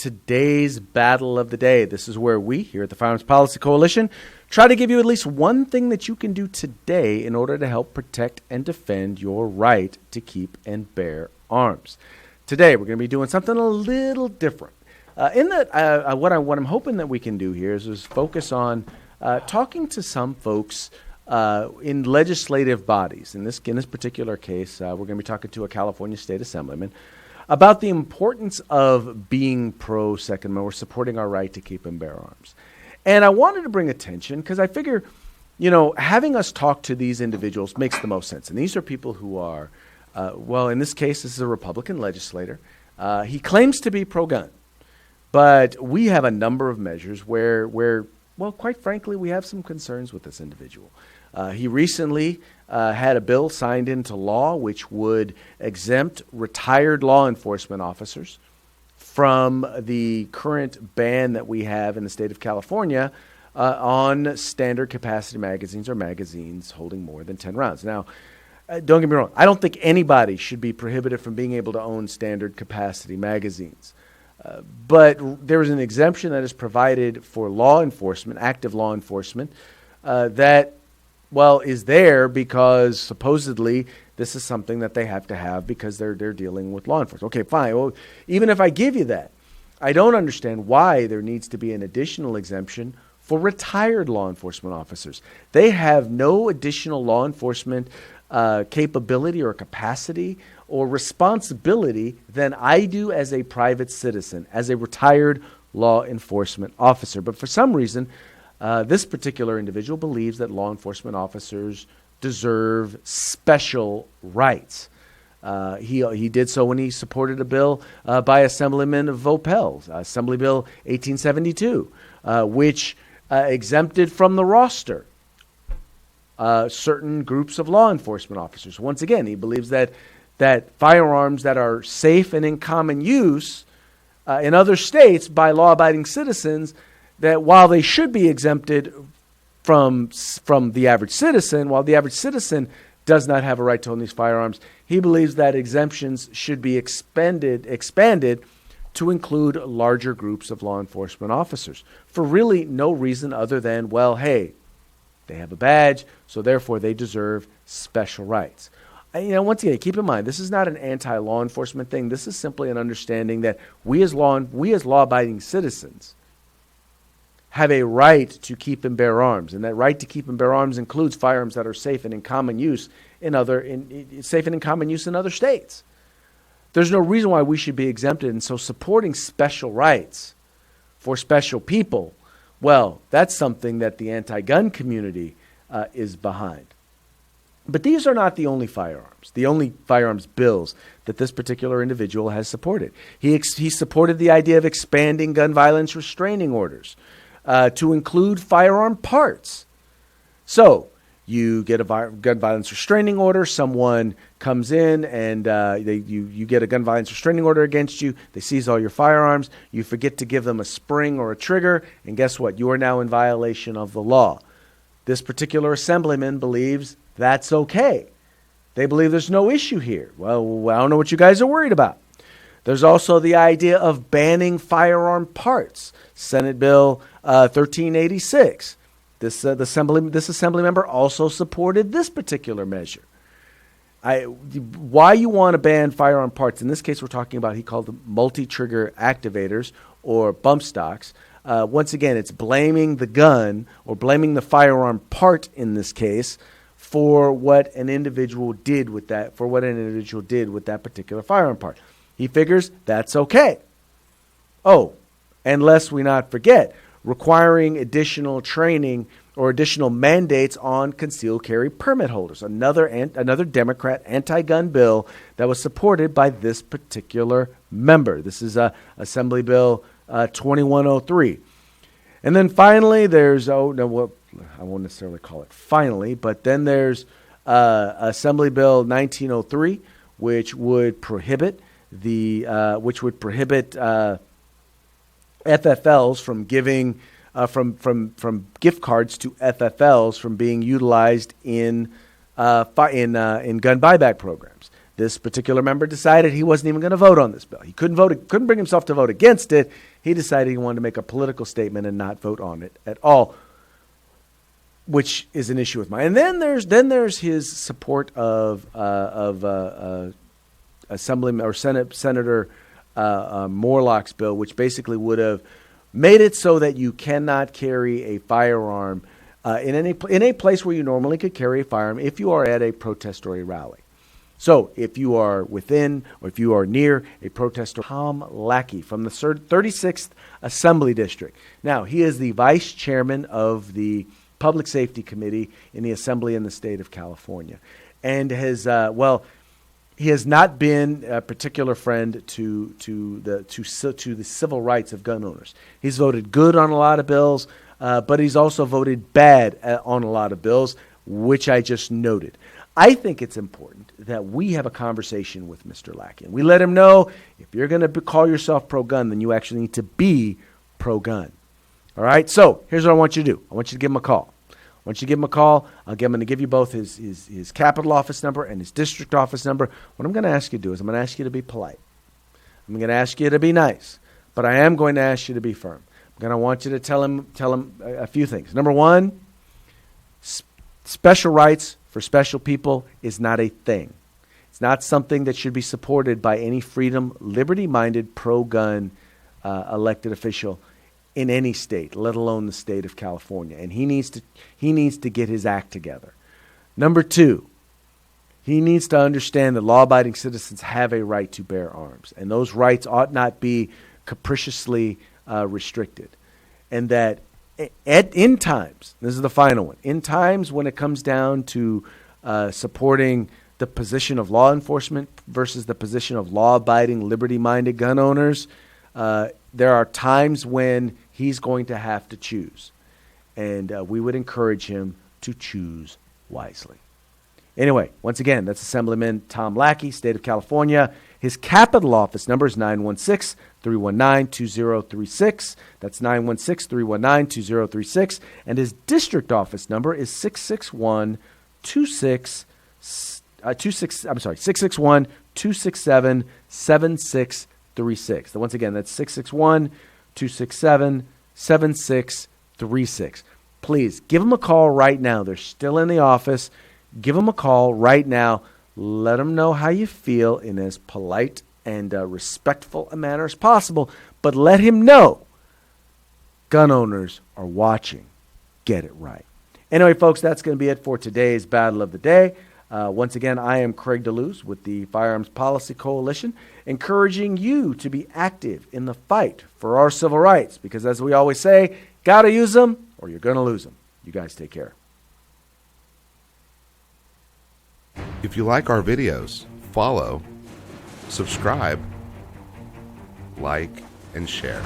today's battle of the day. This is where we, here at the Firearms Policy Coalition, try to give you at least one thing that you can do today in order to help protect and defend your right to keep and bear arms. Today, we're going to be doing something a little different. What I'm hoping that we can do here is focus on talking to some folks in legislative bodies. In this particular case, we're going to be talking to a California State Assemblyman about the importance of being pro-Second Amendment or supporting our right to keep and bear arms. And I wanted to bring attention because I figure, having us talk to these individuals makes the most sense. And these are people who are, in this case, this is a Republican legislator. He claims to be pro-gun. But we have a number of measures where, quite frankly, we have some concerns with this individual. He recently had a bill signed into law which would exempt retired law enforcement officers from the current ban that we have in the state of California on standard capacity magazines or magazines holding more than 10 rounds. Now, don't get me wrong. I don't think anybody should be prohibited from being able to own standard capacity magazines. But there is an exemption that is provided for law enforcement, active law enforcement, that is there because supposedly this is something that they have to have because they're dealing with law enforcement. Okay, fine. Well, even if I give you that, I don't understand why there needs to be an additional exemption for retired law enforcement officers. They have no additional law enforcement capability or capacity or responsibility than I do as a private citizen, as a retired law enforcement officer. But for some reason, this particular individual believes that law enforcement officers deserve special rights. He did so when he supported a bill by Assemblyman Vopel, Assembly Bill 1872, which exempted from the roster certain groups of law enforcement officers. Once again, he believes that firearms that are safe and in common use in other states by law-abiding citizens, that while they should be exempted from the average citizen, while the average citizen does not have a right to own these firearms, he believes that exemptions should be expanded to include larger groups of law enforcement officers for really no reason other than, they have a badge, so therefore they deserve special rights. Once again, keep in mind, this is not an anti-law enforcement thing. This is simply an understanding that we as law-abiding citizens have a right to keep and bear arms, and that right to keep and bear arms includes firearms that are safe and in common use in other states. There's no reason why we should be exempted, and so supporting special rights for special people, that's something that the anti-gun community is behind. But these are not the only firearms bills that this particular individual has supported. He supported the idea of expanding gun violence restraining orders to include firearm parts. So you get a gun violence restraining order, someone comes in and you get a gun violence restraining order against you, they seize all your firearms, you forget to give them a spring or a trigger, and guess what? You are now in violation of the law. This particular assemblyman believes that's okay. They believe there's no issue here. Well, I don't know what you guys are worried about. There's also the idea of banning firearm parts. Senate Bill 1386. This assembly member also supported this particular measure. Why you want to ban firearm parts? In this case, we're talking about, he called them multi-trigger activators or bump stocks. Once again, it's blaming the gun or blaming the firearm part in this case for what an individual did with that particular firearm part. He figures that's okay. Oh, and lest we not forget, requiring additional training or additional mandates on concealed carry permit holders. Another Democrat anti-gun bill that was supported by this particular member. This is Assembly Bill 2103. And then finally, there's, I won't necessarily call it finally, but then there's Assembly Bill 1903, which would prohibit FFLs from giving from gift cards to FFLs from being utilized in gun buyback programs. this particular member decided he wasn't even going to vote on this bill. He couldn't bring himself to vote against it. He decided he wanted to make a political statement and not vote on it at all, which is an issue with mine. And then there's his support of Assemblyman or Senator Morlock's bill, which basically would have made it so that you cannot carry a firearm in a place where you normally could carry a firearm if you are at a protest or a rally. So if you are within or if you are near a protest, Tom Lackey from the 36th Assembly District. Now, he is the vice chairman of the Public Safety Committee in the Assembly in the state of California, and has he has not been a particular friend to the civil rights of gun owners. He's voted good on a lot of bills, but he's also voted bad on a lot of bills, which I just noted. I think it's important that we have a conversation with Mr. Lackey. And we let him know if you're going to call yourself pro-gun, then you actually need to be pro-gun. All right? So here's what I want you to do. I want you to give him a call. I want you to give him a call. I'm going to give you both his capital office number and his district office number. What I'm going to ask you to do is I'm going to ask you to be polite. I'm going to ask you to be nice. But I am going to ask you to be firm. I'm going to want you to tell him a few things. Number one, special rights for special people is not a thing. It's not something that should be supported by any freedom, liberty-minded, pro-gun elected official in any state, let alone the state of California. And he needs to get his act together. Number two, he needs to understand that law-abiding citizens have a right to bear arms, and those rights ought not be capriciously restricted, and that in times, this is the final one, in times when it comes down to supporting the position of law enforcement versus the position of law-abiding, liberty-minded gun owners, there are times when he's going to have to choose. And we would encourage him to choose wisely. Anyway, once again, that's Assemblyman Tom Lackey, State of California. His capital office number is 916-319-2036. That's 916-319-2036. And his district office number is 661-267-7636. Once again, that's 661-267-7636. Please give them a call right now. They're still in the office. Give them a call right now. Let them know how you feel in as polite and respectful a manner as possible. But let him know gun owners are watching. Get it right. Anyway, folks, that's going to be it for today's Battle of the Day. Once again, I am Craig DeLuz with the Firearms Policy Coalition, encouraging you to be active in the fight for our civil rights. Because as we always say, got to use them or you're going to lose them. You guys take care. If you like our videos, follow, subscribe, like, and share.